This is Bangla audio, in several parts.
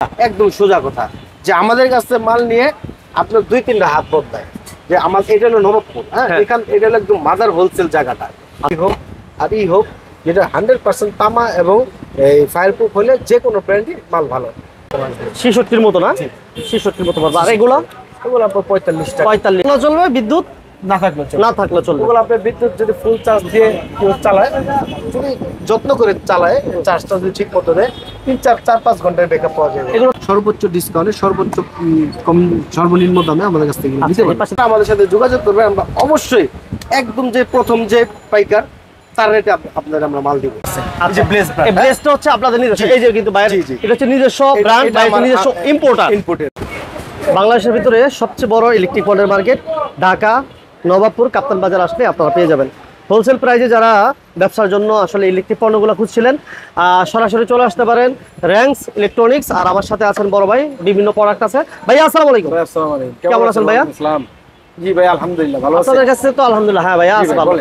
একদম সোজা কথা যে আমাদের কাছে মাল নিয়ে আপনার 2-3টা হাত বদলায় যে আমার এটা হলো নবাবপুর, হ্যাঁ এখান এটা হলো একদম মাদার হোলসেল জায়গাটা। হোক আর হোক যেটা 100% তামা এবং এই ফায়ারপ্রুফ হলে যে কোনো ব্র্যান্ডই মাল ভালো। 66 মতো না, 66 মতো পারবে। আর এগুলো আপনার 45 টাকা। 45 চলবে, বিদ্যুৎ না থাকলে চলবে। ওগুলো আপনার বিদ্যুৎ যদি ফুল চার্জ দিয়ে চালায়, যদি যত্ন করে চালায়, চার্জটা যদি ঠিক মতো দেয় 3-4-5 ঘন্টায় ব্যাকআপ পাওয়া যাবে। এগুলো সর্বোচ্চ ডিসকাউন্টে সর্বোচ্চ সর্বনিম্ন দামে আমাদের কাছ থেকে নিতে পারবেন। আমাদের সাথে যোগাযোগ করবে, আমরা অবশ্যই একদম যে প্রথম যে পাইকার তার রেটে আপনাদের আমরা মাল দিব। আচ্ছা, এই ব্লেজটা হচ্ছে আপনাদের নিজস্ব, এই যে কিন্তু বাইরে এটা হচ্ছে নিজস্ব ব্র্যান্ড, বাইরে নিজস্ব ইম্পোর্টার। বাংলাদেশের ভিতরে সবচেয়ে বড় ইলেকট্রিক পণ্যের মার্কেট ঢাকা নবাবপুর কাপ্তান বাজার আসলে আপনারা পেয়ে যাবেন। হোলসেল প্রাইসে যারা ব্যবসার জন্য আসলে ইলেকট্রিক পণ্যগুলো খুঁজছিলেন সরাসরি চলে আসতে পারেন র্যাঙ্কস ইলেকট্রনিক্স। আর আমার সাথে আছেন বড় ভাই, বিভিন্ন প্রোডাক্ট আছে। ভাইয়া আসসালামু আলাইকুম। আসসালামু আলাইকুম, কেমন আছেন ভাইয়া? জি ভাই আলহামদুলিল্লাহ ভালো আছি। আপনাদের কাছে তো আলহামদুলিল্লাহ। হ্যাঁ ভাইয়া আছে ভালো।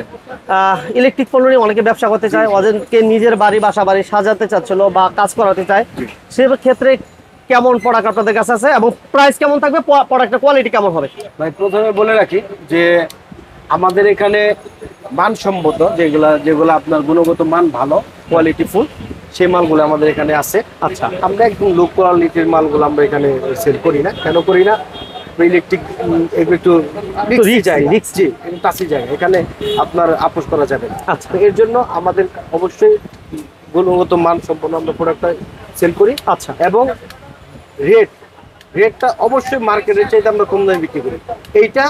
ইলেকট্রিক পণ্য নিয়ে অনেকে ব্যবসা করতে চায়, ওদেরকে নিজের বাড়ি বাসা বাড়ি সাজাতে চাচ্ছিল বা কাজ করাতে চায়, সেই ক্ষেত্রে কেমন প্রোডাক্ট আপনাদের কাছে আছে এবং প্রাইস কেমন থাকবে, প্রোডাক্টের কোয়ালিটি কেমন হবে? ভাই প্রথমে বলে রাখি যে আমাদের এখানে মানসম্মত যেগুলো আপনার গুণগত মান ভালো, কোয়ালিটি ফুল, সেই মালগুলো আমাদের এখানে আছে। আচ্ছা, আমরা একদম লো কোয়ালিটির মালগুলো আমরা এখানে সেল করি না। কেন করি না? ইলেকট্রিক একটু টাচি জায়গা, এখানে আপনার আপোষ করা যাবে না। আচ্ছা, এর জন্য আমাদের অবশ্যই গুণগত মান সম্পন্ন আমরা প্রোডাক্টটা সেল করি। আচ্ছা, এবং রেটটা অবশ্যই মার্কেটের চাইতে আমরা কম দামে বিক্রি করি। এইটা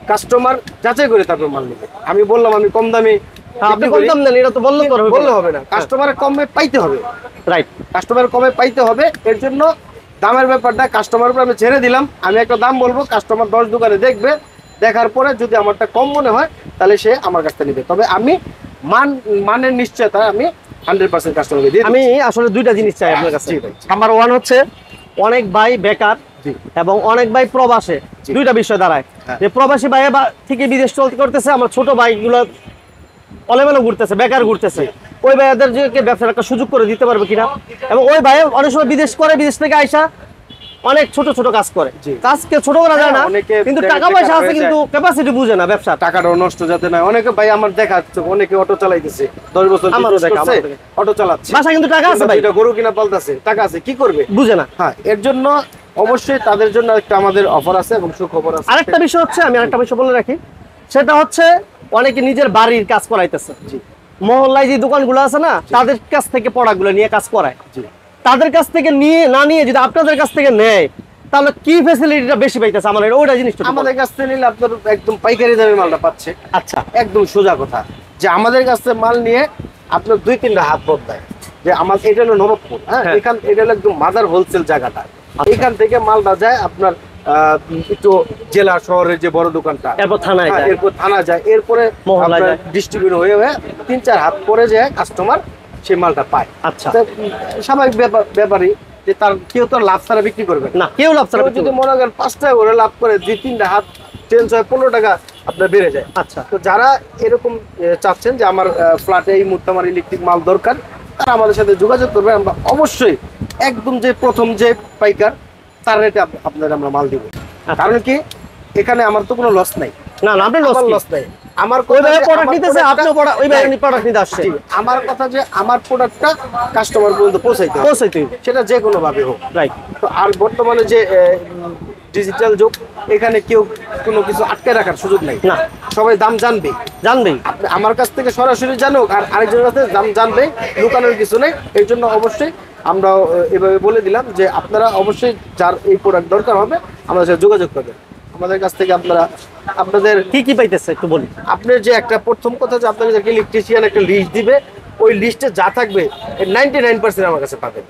কাস্টমার যাচাই করে তারপর মাল নেবে। আমি বললাম আমি কম দামে, আপনি কম দাম দেন, এটা তো বললে হবে না। কাস্টমারের কমে পাইতে হবে, রাইট? কাস্টমার কমে পাইতে হবে। এর জন্য দামের ব্যাপারটা কাস্টমার উপর আমি ছেড়ে দিলাম। আমি একটা দাম বলবো, কাস্টমার 10 দোকানে দেখবে, দেখার পরে যদি আমারটা কম মনে হয় তাহলে সে আমার কাছ থেকে নেবে। তবে আমি মানের নিশ্চয়তা আমি 100% কাস্টমারকে দিই। আমি আসলে দুইটা জিনিস চাই আপনার কাছে। নাম্বার 1 হচ্ছে অনেক ভাই বেকার এবং অনেক ভাই প্রবাসে, দুইটা বিষয় দাঁড়ায় যে প্রবাসী ভাই থেকে বিদেশ চলতে করতেছে, আমার ছোট ভাইগুলো অলেমেলো ঘুরতেছে, বেকার ঘুরতেছে, ওই ভাইয়াদেরকে ব্যবসার একটা সুযোগ করে দিতে পারবে কিনা। এবং ওই ভাই অনেক সময় বিদেশ করে, বিদেশ থেকে আইসা অনেক ছোট ছোট কাজ করে, কাজকে ছোট করা যায় না, কিন্তু টাকা পয়সা আছে কিন্তু ক্যাপাসিটি বুঝে না ব্যবসা, টাকাটাও নষ্ট যাতে না। অনেকে ভাই আমার দেখা যাচ্ছে অনেকে অটো চালাইতেছে, 10 বছর অটো চালাচ্ছে, বাসা কিন্তু টাকা আছে ভাই, এটা গরু কিনা পালতাছে, টাকা আছে, কি করবে বুঝে না। হ্যাঁ, এর জন্য অবশ্যই তাদের জন্য একটা আমাদের অফার আছে এবং সুখবর আছে। আরেকটা বিষয় হচ্ছে, আমি আরেকটা বিষয় বলে রাখি, সেটা হচ্ছে অনেকে নিজের বাড়ির কাজ করাইতেছে, মহল্লায় যে দোকানগুলো আছে না, তাদের কাছ থেকে প্রোডাক্টগুলো নিয়ে কাজ করায়। তাদের কাছ থেকে নিয়ে যদি আপনাদের কাছ থেকে নেয় তাহলে কি ফ্যাসিলিটিটা বেশি পাইতেছে? আমাদের ওইটা জিনিসটা আমাদের কাছ থেকে নিলে আপনার একদম পাইকারি দামে মালটা পাচ্ছে। আচ্ছা, একদম সোজা কথা যে আমাদের কাছ থেকে মাল নিয়ে আপনার 2-3টা হাত বদলায় যে আমার এটা হলো নবাবপুর, হ্যাঁ এখান এটা হলো একদম মাদার হোলসেল জায়গাটা। এখান থেকে মালটা যায় আপনার একটু জেলা শহরের যে বড় দোকানটা, এরপর থানা যায়, এরপরে ডিস্ট্রিবিউট হয়ে 3-4 হাত পরে যায় কাস্টমার সেই মালটা পায়। আচ্ছা, স্বাভাবিক ব্যাপারই যে তার কেউ তো লাভ ছাড়া বিক্রি করবে না। কেউ লাভ ছাড়া যদি মনে করেন 5 টাকা করে লাভ করে, 2-3টা হাত চেঞ্জ হয়, 15 টাকা আপনার বেড়ে যায়। আচ্ছা, তো যারা এরকম চাচ্ছেন যে আমার ফ্ল্যাটে এই মুহূর্তে আমার ইলেকট্রিক মাল দরকার, তারা আমাদের সাথে যোগাযোগ করবে। আমরা অবশ্যই একদম যে প্রথম যে পাইকার তার রেটে আপনাদের আমরা মাল দিব। কারণ কি, এখানে আমার তো কোনো লস নাই। না, আপনার লস নাই। আমার আমার কথা যে আমার প্রোডাক্টটা কাস্টমার পর্যন্ত পৌঁছাইতে সেটা যে কোনো ভাবে হোক, রাইট? তো আর বর্তমানে যে ডিজিটাল যুগ, এখানে কেউ কোনো কিছু আটকে রাখার সুযোগ নাই না, সবাই দাম জানবেই। আমার কাছ থেকে সরাসরি জানুক, আর আরেকজনের কাছে দাম জানবে, লুকানোর কিছু নেই। এই জন্য অবশ্যই আমরা এভাবে বলে দিলাম যে আপনারা অবশ্যই যার এই প্রোডাক্ট দরকার হবে আমাদের সাথে যোগাযোগ করবেন। আমাদের কাছ থেকে আপনারা আপনাদের কি পাইতেছে একটু বলি। আপনার যে একটা প্রথম কথা যে আপনাকে ইলেকট্রিশিয়ান একটা লিস্ট দিবে, ওই লিস্টে যা থাকবে 99% আমার কাছে পাবেন।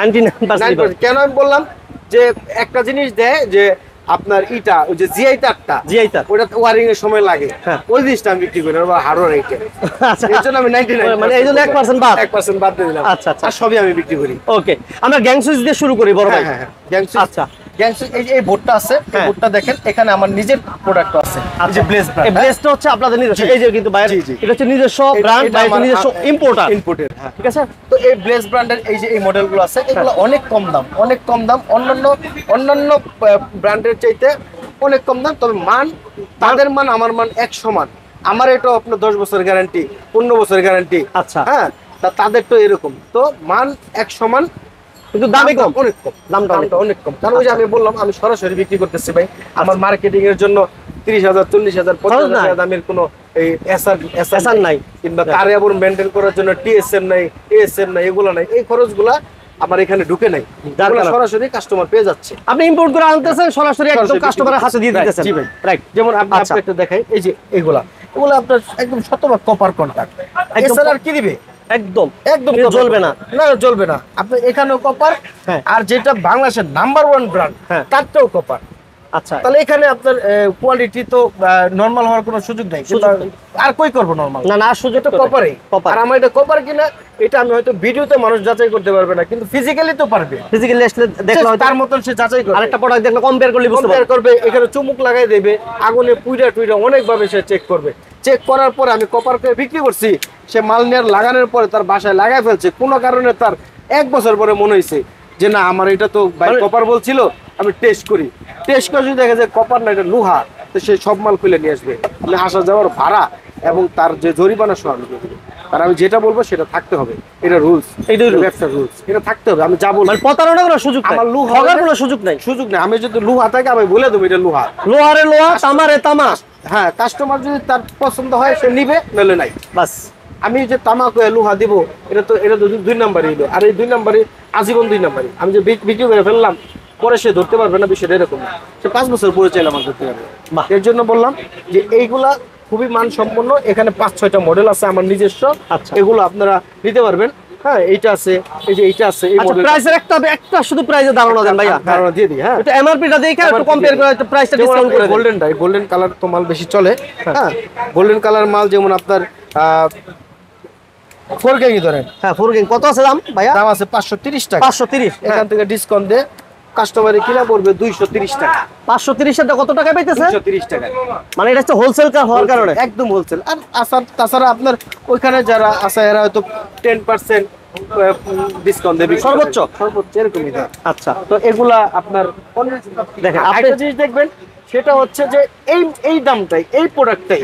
99%। কেন আমি বললাম যে একটা জিনিস দেয় যে আপনার ইটা, ওই যে জিআই তারটা, ওটা ওয়ারিং এর সময় লাগে, ওই জিনিসটা আমি বিক্রি করি হারো রেটে। এর জন্য আমি 99, মানে এই জন্য 1% বাদ দিয়ে দিলাম। আচ্ছা, আর সবই আমি বিক্রি করি। ওকে, আমরা গ্যাং সুইচ দিয়ে শুরু করি বড় ভাই। হ্যাঁ, গ্যাং সুইচ। আচ্ছা, এই যে এই বোর্ডটা আছে, এই বোর্ডটা দেখেন, এখানে আমার নিজের প্রোডাক্ট আছে। এই যে ব্লেজ ব্র্যান্ড, এই ব্লেজটা হচ্ছে আপনাদের নিজস্ব, এই যে কিন্তু বাইরে এটা হচ্ছে নিজস্ব ব্র্যান্ড, বাইরে নিজস্ব ইম্পোর্টার, হ্যাঁ ঠিক আছে। তো এই ব্লেজ ব্র্যান্ডের এই যে এই মডেলগুলো আছে, এগুলো অনেক কম দাম, অনেক কম দাম, অন্যান্য ব্র্যান্ডের চাইতে অনেক কম দাম। তবে মান, তাদের মান আমার মান এক সমান। আমার এটা আপনার 10 বছর গ্যারান্টি, 15 বছর গ্যারান্টি। আচ্ছা, হ্যাঁ, তাদের তো এরকম, তো মান এক সমান, কিন্তু দামে কম, অনেক কম, দামটা অনেক কম। কারণ ওই যে আমি বললাম, আমি সরাসরি বিক্রি করতেছি ভাই। আমার মার্কেটিং এর জন্য 30,000, 40,000, 50,000 দামের কোনো এই এসআর নাই, কিংবা কার্যাবর মেনটেন করার জন্য টিএসএম নাই, এএসএম নাই, এগুলো নাই। এই খরচগুলা আমার এখানে ঢুকে নাই, সরাসরি কাস্টমার পেয়ে যাচ্ছে। আপনি ইম্পোর্ট করে আনতেছেন, সরাসরি একদম কাস্টমারের হাতে দিয়ে দিতেছেন। জি ভাই, রাইট। যেমন আপনি একটা দেখাই, এই যে এগুলো আপনার একদম শতভাগ কপার কন্টাক্ট। এছাড়া আর কি দিবে? একদম জ্বলবে না, জ্বলবে না। আপনি এখানেও কপার, আর যেটা বাংলাদেশের নাম্বার 1 ব্র্যান্ড, তারটাও কপার। আচ্ছা, তাহলে এখানে আপনার কোয়ালিটি তো নরমাল হওয়ার কোনো সুযোগ নেই। আর কই করব নরমাল? না, সুযোগ তো কপারে। আর আমার এটা কপার কিনা, এটা আমি হয়তো ভিডিওতে মানুষ যাচাই করতে পারবে না, কিন্তু ফিজিক্যালি তো পারবে। ফিজিক্যালি আসলে দেখলে তার মতন সে যাচাই করবে। আরেকটা প্রোডাক্ট দেখলে কম্পেয়ার করবে, এখানে চুমুক লাগাই দেবে, আগুনে পুইরা অনেক ভাবে সে চেক করবে। চেক করার পরে আমি কপার করে বিক্রি করছি, সে মাল নিয়ে লাগানোর পরে তার বাসায় লাগাই ফেলছে। কোনো কারণে তার 1 বছর পরে মনে হয়েছে যে না, আমার এটা তো ভাই কপার বলছিল, আমি টেস্ট করে যদি দেখা যায় কপার না, এটা লোহা, তো সে সব মাল খুলে নিয়ে আসবে। আপনি আসা যাওয়ার ভাড়া এবং তার যে জরিমানা সহ আমি দিয়ে দেবো। আর আমি যেটা বলবো সেটা থাকতে হবে, এটা রুলস, ব্যবসার রুলস, এটা থাকতে হবে। আমি যা বলবো, প্রতারণার কোনো সুযোগ নাই, আমার লোহা কোনো সুযোগ নাই, আমি যদি লোহা থাকে আমি বলে দেবো এটা লোহা, লোহারে লোহা, তামারে তামা। হ্যাঁ, কাস্টমার যদি তার পছন্দ হয় সে নিবে, নইলে নাই, বাস। আমি যে তামাক লোহা দিব, এটা তো 2 নাম্বারই হলো। আর এই 2 নাম্বারই আজীবন 2 নাম্বারই। আমি যে বিক্রি করে ফেললাম, পরে সে ধরতে পারবে না, বিষয়টা এরকম না। সে 5 বছর পরে চাইলে আমার ধরতে পারবে। এর জন্য বললাম যে এইগুলা খুবই মানসম্পন্ন। এখানে 5-6টা মডেল আছে আমার নিজস্ব। আচ্ছা, এগুলো আপনারা নিতে পারবেন। হ্যাঁ, এইটা আছে, এই যে এইটা আছে। এই মডেল প্রাইসের একটা শুধু প্রাইসে ধারণা দেন ভাইয়া, ধারণা দিয়ে দিই। হ্যাঁ, এটা এমআরপিটা দেখে একটু কম্পেয়ার করে একটু প্রাইসটা ডিসকাউন্ট করে দেন। গোল্ডেন কালার তো মাল বেশি চলে। হ্যাঁ, গোল্ডেন কালার মাল যেমন আপনার 4 গ্যাংই ধরেন। হ্যাঁ, 4 গ্যাং কত আছে দাম ভাইয়া? দাম আছে 530 টাকা। 530, এখান থেকে ডিসকাউন্ট দিয়ে কাস্টমারে কিনা পড়বে 230 টাকা। 530 টাকা কত টাকা পাইতেছে? 230 টাকা। মানে এটা হচ্ছে হোলসেল হওয়ার কারণে, একদম হোলসেল। আর তাছাড়া আপনার ওইখানে যারা আছে এরা হয়তো 10% ডিসকাউন্ট দেবে, সর্বোচ্চ এরকমই দেয়। আচ্ছা, তো এগুলা আপনার দেখেন, একটা জিনিস দেখবেন, সেটা হচ্ছে যে এই দামটাই, এই প্রোডাক্টটাই,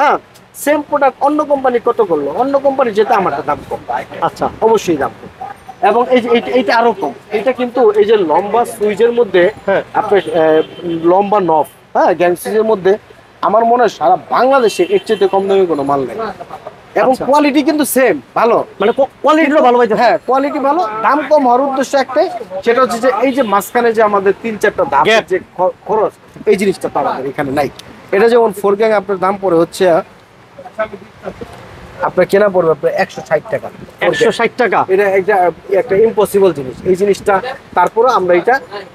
হ্যাঁ সেম প্রোডাক্ট অন্য কোম্পানি কত করলো, অন্য কোম্পানি যেটা আমারটা দাম কম। আচ্ছা, অবশ্যই দাম কম। এবং এই যে এইটা আরো কম। এটা কিন্তু এই যে লম্বা সুইচের মধ্যে, আপনার লম্বা নব, হ্যাঁ, গ্যাং সুইচের মধ্যে আমার মনে হয় সারা বাংলাদেশে এর চেয়ে কম দামি কোনো মাল নেই। এবং কোয়ালিটি কিন্তু সেম, ভালো, মানে কোয়ালিটিও ভালো পাইতে। হ্যাঁ, কোয়ালিটি ভালো, দাম কম হওয়ার উদ্দেশ্য একটাই, সেটা হচ্ছে যে এই যে মাঝখানে যে আমাদের 3-4টা দাম যে খরচ, এই জিনিসটা তো আমাদের এখানে নাই। এটা যেমন 4 গ্যাং আপনার দাম পড়ে হচ্ছে, আপনার কেনা পড়বে আপনার 160 টাকা। 160 টাকা, এটা একটা ইম্পসিবল জিনিস। এই জিনিসটা তারপরে আমরা এটা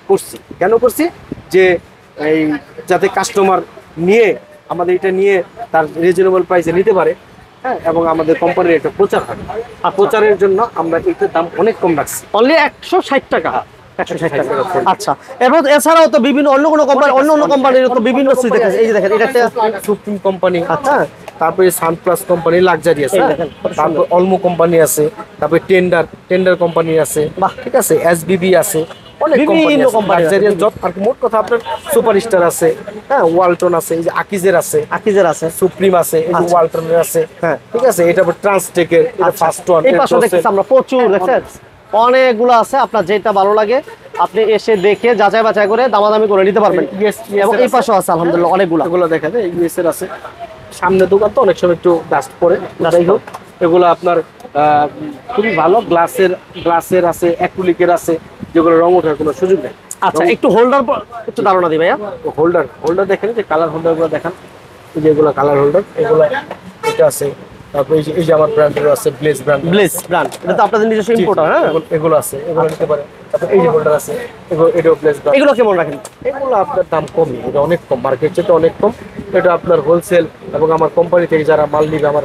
করছি, কেন করছি, যে এই যাতে কাস্টমার নিয়ে আমাদের এটা নিয়ে তার রিজনেবল প্রাইসে নিতে পারে। হ্যাঁ, এবং আমাদের কোম্পানির একটা প্রচার হয়, আর প্রচারের জন্য আমরা এটার দাম অনেক কম রাখছি, অনলি 160 টাকা। 160 টাকা। আচ্ছা, এছাড়াও তো বিভিন্ন অন্য কোম্পানির তো বিভিন্ন সুইচ দেখেন। এই যে দেখেন, এটা একটা সুপ্রিম কোম্পানি। আচ্ছা, তারপরে সানপ্লাস কোম্পানি লাক্সারি আছে, তারপর অলমো কোম্পানি আছে, তারপরে টেন্ডার কোম্পানি আছে, ঠিক আছে, এসবিবি আছে, অনেক কোম্পানি আছে। আর মোট কথা আপনার সুপারস্টার আছে, হ্যাঁ, ওয়ালটন আছে, এই যে আকিজের আছে, সুপ্রিম আছে, এই যে ওয়ালটনের আছে, হ্যাঁ, ঠিক আছে। এটা ট্রান্সটেকের, এটা ফার্স্ট ওয়ান। এই পাশে দেখতেছি আমরা প্রচুর, দেখছেন অনেকগুলো আছে। আপনার যেটা ভালো লাগে আপনি এসে দেখে যাচাই বাছাই করে দামাদামি করে নিতে পারবেন। এবং এই পাশেও আছে আলহামদুলিল্লাহ অনেকগুলো। এগুলো দেখা যায় ইউএস এর আছে। সামনে দোকান তো অনেক সময় একটু ডাস্ট পড়ে, যাই হোক এগুলো আপনার খুবই ভালো। গ্লাসের আছে, অ্যাক্রিলিকের আছে, যেগুলো রং ওঠার কোনো সুযোগ নেই। আচ্ছা, একটু হোল্ডার একটু ধারণা দিই ভাইয়া। হোল্ডার দেখেন, যে কালার হোল্ডারগুলো দেখান, এই যে এগুলো কালার হোল্ডার, এগুলো এটা আছে। তারপরে এই যে আমার ব্র্যান্ডের আছে, ব্লেজ ব্র্যান্ড, এটা তো আপনাদের নিজস্ব ইম্পোর্টার। হ্যাঁ, এগুলো আছে, এগুলো নিতে পারেন। তারপর এই যে হোল্ডার আছে, এটাও ব্লেজ ব্র্যান্ড। এগুলো কেমন রাখেন? এগুলো আপনার দাম কমই, এটা অনেক কম, মার্কেট চেয়ে অনেক কম। এটা আপনার হোলসেল, এবং আমার কোম্পানি থেকে যারা মাল নিবে আমার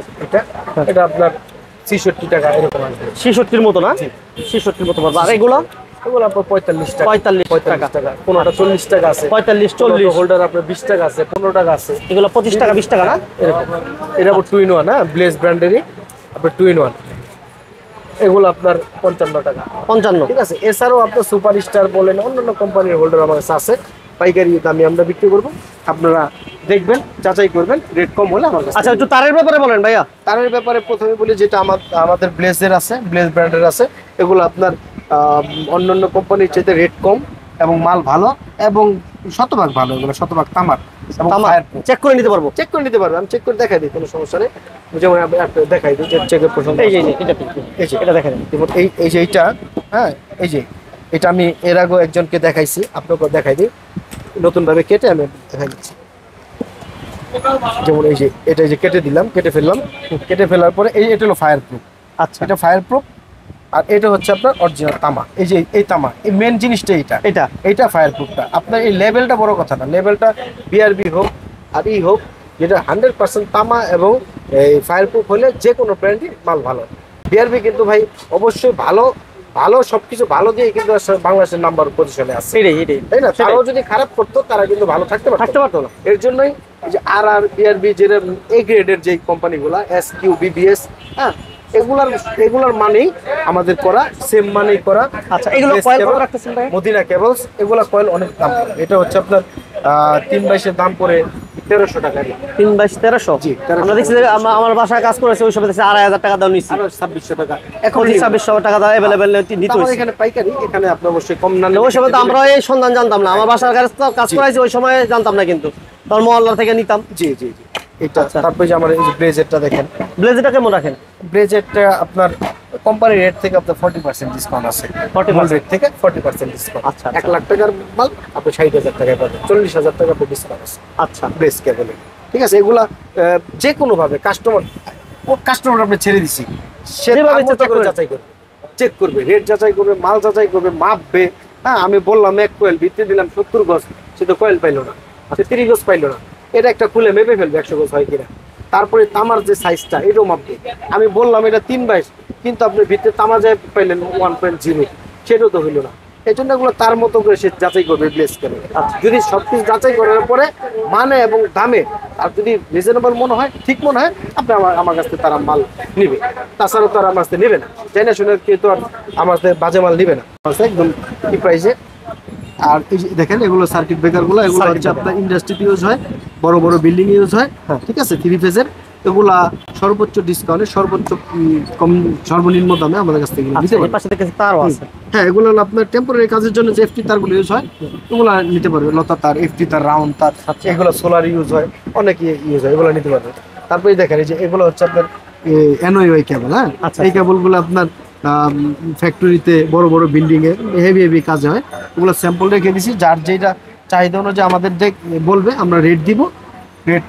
এটা আপনার 66 টাকা এরকম আসবে। 66 মতো না? 66 মতো পারবে। আর এগুলো এগুলো আপনার 45 টাকা, 45 টাকা, কোনোটা 40 টাকা আছে, 45-40 হোল্ডার আপনার 20 টাকা আছে, 15 টাকা আছে, এগুলো 25 টাকা 20 টাকা না? এরকম। এটা আবার 2 in 1, হ্যাঁ, ব্লেজ ব্র্যান্ডেরই আপনার 2 in 1, এগুলো আপনার 55 টাকা, 55। ঠিক আছে। এছাড়াও আপনার সুপার স্টার বলেন অন্যান্য কোম্পানির হোল্ডার আমার কাছে আছে, পাইকারি দামে আমরা বিক্রি করব, আপনারা দেখবেন, যাচাই করবেন, রেট কম হলে আমার কাছে। আচ্ছা, একটু তারের ব্যাপারে বলেন ভাইয়া। তারের ব্যাপারে প্রথমে বলি, যেটা আমাদের ব্লেজের আছে, ব্লেজ ব্র্যান্ডের আছে, এগুলো আপনার অন্যান্য কোম্পানির চাইতে রেট কম এবং মাল ভালো এবং শতভাগ ভালো, এগুলো শতভাগ তামার এবং চেক করে নিতে পারবো? চেক করে নিতে পারবেন, আমি চেক করে দেখাই দিই, কোনো সমস্যা নেই। যেমন আমি আপনাকে দেখাই দিই যে চেকের প্রসঙ্গ, এই যে এটা দেখেন, যেমন এই যে এইটা, হ্যাঁ, এই যে এটা আমি এর আগেও একজনকে দেখাইছি, আপনাকেও দেখাই দিই, নতুন ভাবে কেটে আমি দেখাই দিচ্ছি। যেমন এই যে এটা, এই যে কেটে দিলাম, কেটে ফেললাম, কেটে ফেলার পরে এটা হলো ফায়ার প্রুফ। আচ্ছা, এটা ফায়ার প্রুফ, আর এটা হচ্ছে আপনার অরিজিনাল তামা। এই যে এই তামা, এই মেন জিনিসটা এইটা ফায়ার প্রুফটা। আপনার এই লেভেলটা বড় কথা না, লেভেলটা বিআরবি হোক আর হোক, যেটা 100% তামা এবং এই ফায়ার প্রুফ হলে যে কোনো ব্র্যান্ডই মাল ভালো। বিআরবি কিন্তু ভাই অবশ্যই ভালো ভালো সবকিছু ভালো দিয়ে কিন্তু বাংলাদেশের নাম্বার পজিশনে আছে, তাই না? তারাও যদি খারাপ করতো তারা কিন্তু ভালো থাকতে পারতো না। এর জন্যই যে আর বিআরবি, যেটা এ গ্রেডের যে কোম্পানিগুলা, এসকিউ, বিবিএস, হ্যাঁ, এগুলার মানেই আমাদের করা, সেম মানেই করা। আচ্ছা, এগুলো কয়েল কত রাখতেছেন ভাই? মদিনা কেবলস, এগুলা কয়েল অনেক দাম। এটা হচ্ছে আপনার 3/22 দাম পড়ে 1300 টাকা। 3/22 জি, আমরা দেখছি যে আমার বাসায় কাজ করেছে, ওই সময় দেখছি 2500 টাকা দাম নিচ্ছি, আর 2600 টাকা। এখন 2600 টাকা দাম अवेलेबल নিতে হইছে। এখানে পাইকারি, এখানে আপনি অবশ্যই কম না। ওই সময় তো আমরা এই সন্ধান জানতাম না, আমার বাসার কাজ করাইছি ওই সময় জানতাম না, কিন্তু তোর মহল্লা থেকে নিতাম। জি জি জি, এটা। তারপরে যে আমার এই যে ব্লেজারটা দেখেন, ব্লেজারটা কেমন রাখেন? ব্লেজারটা আপনার কোম্পানি রেট থেকে আপনার 40% ডিসকাউন্ট আছে, 40% রেট থেকে 40% ডিসকাউন্ট। আচ্ছা, 1 লাখ টাকার মাল আপনি 60,000 টাকায় পাবেন, 40,000 টাকা আপনি ডিসকাউন্ট আছে। আচ্ছা, ব্লেজ কেবলে, ঠিক আছে। এগুলা যে কোনো ভাবে কাস্টমার আপনি ছেড়ে দিছি, সে যেভাবে যাচাই করবে, চেক করবে, রেট যাচাই করবে, মাল যাচাই করবে, মাপবে। হ্যাঁ, আমি বললাম 1 কোয়েল, ভিত্তি দিলাম 70 গজ, সে তো কোয়েল পাইলো না, সে 30 গজ পাইলো না। এটা একটা খুলে মেপে ফেলবে 100 গজ হয় কিনা। তারপরে তামার যে সাইজটা, এটাও মাপবে। আমি বললাম এটা 3/22, কিন্তু আপনি ভিতরে তামা যায় পাইলেন 1.0, সেটাও তো হইলো না। এই জন্য এগুলো তার মতো করে সে যাচাই করবে, ব্লেজ করে। যদি সবকিছু যাচাই করার পরে মানে এবং দামে আর যদি রিজনেবল মনে হয়, ঠিক মনে হয়, আপনি আমার কাছ থেকে তারা মাল নিবে। তাছাড়াও তারা আমার কাছ থেকে নেবে না, চাই না শুনে কেউ তো আর আমার কাছে বাজে মাল নিবে না, একদম কি প্রাইসে। আর এই যে দেখেন, এগুলো সার্কিট ব্রেকারগুলো, এগুলো হচ্ছে আপনার ইন্ডাস্ট্রিতে ইউজ হয়, বড় বড় বিল্ডিং ইউজ হয়, ঠিক আছে, 3 ফেজের। এগুলা সর্বোচ্চ ডিসকাউন্টে, সর্বোচ্চ সর্বনিম্ন দামে আমাদের কাছ থেকে নিতে পারবেন। পাশে থেকে তারও আছে, হ্যাঁ, এগুলো হলো আপনার টেম্পোরারি কাজের জন্য যে এফটি তারগুলো ইউজ হয়, এগুলো নিতে পারবে। লতা তার, এফটি তার, রাউন্ড তার, এগুলো সোলার ইউজ হয়, অনেক ইউজ হয়, এগুলো নিতে পারবে। তারপরে দেখেন এই যে এগুলো হচ্ছে আপনার এনওআই কেবল। হ্যাঁ, এই কেবলগুলো আপনার ফ্যাক্টরিতে, বড় বড় বিল্ডিং এ হেভি কাজ হয়। ওগুলো স্যাম্পল রেখে দিছি, যার যেটা চাহিদা অনুযায়ী আমাদের বলবে, আমরা রেট দিব, রেট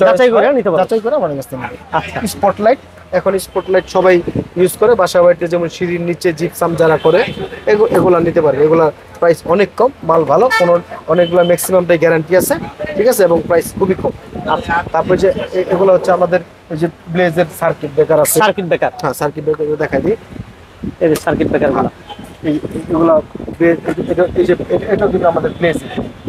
যাচাই করে নিতে পারবে, যাচাই করে আমাদের কাছ থেকে নেবে। আচ্ছা, স্পটলাইট, এখন স্পটলাইট সবাই ইউজ করে বাসা বাড়িতে, যেমন সিঁড়ির নিচে জিপসাম যারা করে, এগুলা নিতে পারবে। এগুলা প্রাইস অনেক কম, মাল ভালো, কোনো অনেকগুলো ম্যাক্সিমামটাই গ্যারান্টি আছে, ঠিক আছে, এবং প্রাইস খুবই কম। আচ্ছা, তারপরে যে এগুলো হচ্ছে আমাদের এই যে ব্লেজের সার্কিট ব্রেকার আছে, সার্কিট ব্রেকার। হ্যাঁ, সার্কিট ব্রেকার দেখাই দিই। এই যে সার্কিট ব্রেকারগুলো, এগুলো এটা কিন্তু আমাদের ব্লেজ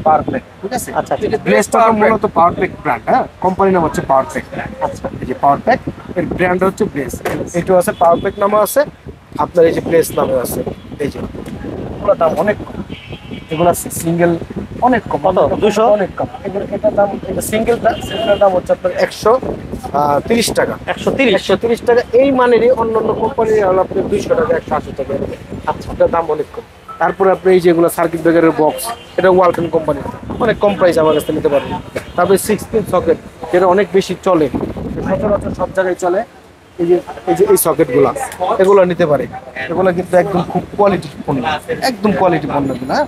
পাওয়ার প্যাক, ঠিক আছে। আচ্ছা, ব্লেজটা মূলত পাওয়ার প্যাক ব্র্যান্ড। হ্যাঁ, কোম্পানি নাম হচ্ছে পাওয়ার প্যাক। আচ্ছা, এই যে পাওয়ার প্যাক, এর ব্র্যান্ড হচ্ছে ব্লেজ। এটাও আছে, পাওয়ার প্যাক নামও আছে, আপনার এই যে ব্লেজ নামও আছে। এই যে এগুলোর দাম অনেক কম, এগুলো সিঙ্গেল অনেক কম, 200 অনেক কম। এটার দাম, এটা সিঙ্গেলটার দাম হচ্ছে আপনার 130 টাকা। 130 টাকা। এই মানেরই অন্যান্য কোম্পানির হলো আপনার 200 টাকা, 180 টাকা। আচ্ছা, এটার দাম অনেক কম। তারপরে আপনি এই যেগুলো সার্কিট ব্রেকারের বক্স, এটা ওয়ালটন কোম্পানি, অনেক কম প্রাইস আমার কাছে নিতে পারবেন। তারপরে 6 পিন সকেট, যেটা অনেক বেশি চলে, সচরাচর সব জায়গায় চলে। এই সকেটগুলো, এগুলো নিতে পারে। এগুলো কিন্তু একদম খুব কোয়ালিটি পণ্য, একদম কোয়ালিটি পণ্যগুলো। হ্যাঁ,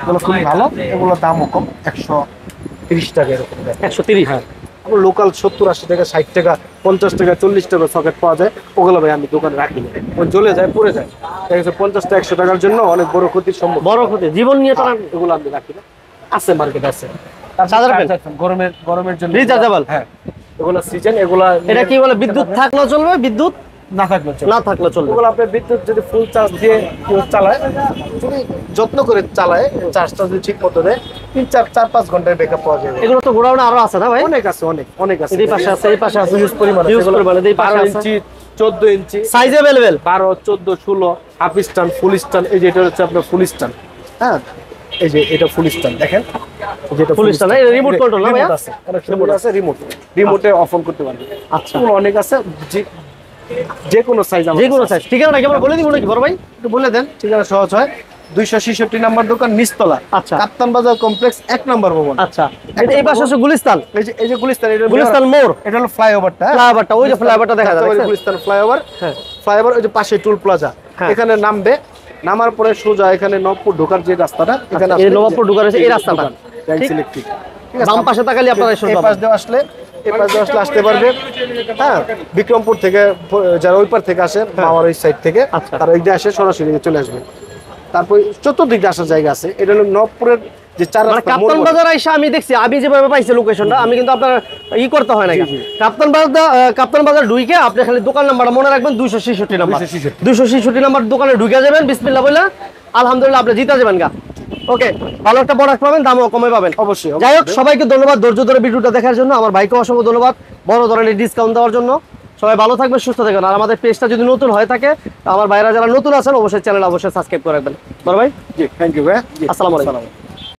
এগুলো খুবই ভালো, এগুলোর দামও কম, 130 টাকা এরকম। 130? হ্যাঁ, আমার লোকাল 70-80 টাকা, 60 টাকা, 50 টাকা, 40 টাকা সকেট পাওয়া যায়। ওগুলো ভাই আমি দোকানে রাখি না, জ্বলে যায়, পড়ে যায়। 50-100 টাকার জন্য অনেক বড় ক্ষতির সম্মুখীন, বড় ক্ষতি, জীবন নিয়ে তারা। এগুলো আমি রাখি না, আছে মার্কেট আছে। গরমের জন্য রিচার্জেবল। হ্যাঁ, এগুলো সিজন, এগুলো এটা কি বলে, বিদ্যুৎ থাকলেও চলবে? বিদ্যুৎ না থাকলে চলবে। না থাকলে চলবে। ওগুলো আপনার বিদ্যুৎ যদি ফুল চার্জ দিয়ে কেউ চালায়, যদি যত্ন করে চালায়, চার্জটা যদি ঠিক মতো দেয়, 3-4-5 ঘন্টার ব্যাকআপ পাওয়া যাবে। এগুলো তো গোডাউনে আরো আছে না ভাই? অনেক আছে, অনেক আছে। এই পাশে আছে, এই পাশে আছে, হিউজ পরিমাণে, হিউজ পরিমাণে। এই পাশে 12 আছে, inch, 14 inch, size available 12, 14, 16, half stand, full stand. এই যে এটা হচ্ছে আপনার ফুল স্ট্যান্ড। হ্যাঁ, এই যে এটা ফুল স্ট্যান্ড দেখেন, যেটা Full stand, এই remote control না ভাইয়া? আছে, রিমোট আছে, রিমোটে অফ অন করতে পারবেন। আচ্ছা, এগুলো অনেক আছে, যে কোনো সাইজ, যে কোনো সাইজ। ঠিকানা কি আমরা বলে দিব নাকি বড় ভাই? একটু বলে দেন, ঠিকানা সহজ হয়। 266 নম্বর দোকান, নিচতলা, আচ্ছা। কাপ্তান বাজার কমপ্লেক্স 1 নম্বর ভবন। আচ্ছা, এই পাশে আছে গুলিস্তান, এই যে গুলিস্তান, এটা গুলিস্তান মোড়, এটা হলো ফ্লাইওভারটা। ফ্লাইওভারটা, ওই যে ফ্লাইওভারটা দেখা ওই যাচ্ছে। গুলিস্তান ফ্লাইওভার, হ্যাঁ, ফ্লাইওভার ওই যে পাশে টুল প্লাজা, হ্যাঁ। এখানে নামবে, নামার পরে সোজা এখানে নবপুর ঢোকার যে রাস্তাটা, এখানে এই নবাবপুর ঢোকার এই রাস্তাটা, ঠিক? ইলেকট্রিক, বাম পাশে তাকালে আপনারা এসে এই পাশ দিয়ে আসলে, আসতে পারবে। হ্যাঁ, বিক্রমপুর থেকে যারা ওই পার থেকে আসে, মাওয়ার ওই সাইড থেকে, আচ্ছা। তারা ওই দিয়ে আসে, সরাসরি চলে আসবে। তারপর চতুর্দিক দিয়ে আসার জায়গা আছে। এটা হলো নবপুরের যে চার মানে রাস্তা কাপ্তান বাজার আইসা আমি দেখছি, আমি যেভাবে পাইছি লোকেশনটা, আমি কিন্তু আপনার করতে হয় না। কাপ্তান বাজার ঢুকে আপনি খালি দোকান নাম্বারটা মনে রাখবেন, 266 নাম্বার, 266 নাম্বার দোকানে ঢুকে যাবেন, বিসমিল্লাহ বলে আলহামদুলিল্লাহ আপনি জিতে যাবেন গা। ওকে, ভালো একটা প্রোডাক্ট পাবেন, দামও কমে পাবেন। অবশ্যই। যাই হোক, সবাইকে ধন্যবাদ ধৈর্য ধরে ভিডিওটা দেখার জন্য। আমার ভাইকে অসংখ্য ধন্যবাদ বড় ধরনের ডিসকাউন্ট দেওয়ার জন্য। সবাই ভালো থাকবেন, সুস্থ থাকবেন। আর আমাদের পেজটা যদি নতুন হয়ে থাকে, আমার ভাইরা যারা নতুন আছেন অবশ্যই চ্যানেল অবশ্যই সাবস্ক্রাইব করে রাখবেন। বড় ভাই, জি, থ্যাংক ইউ ভাই। আসসালামু আলাইকুম।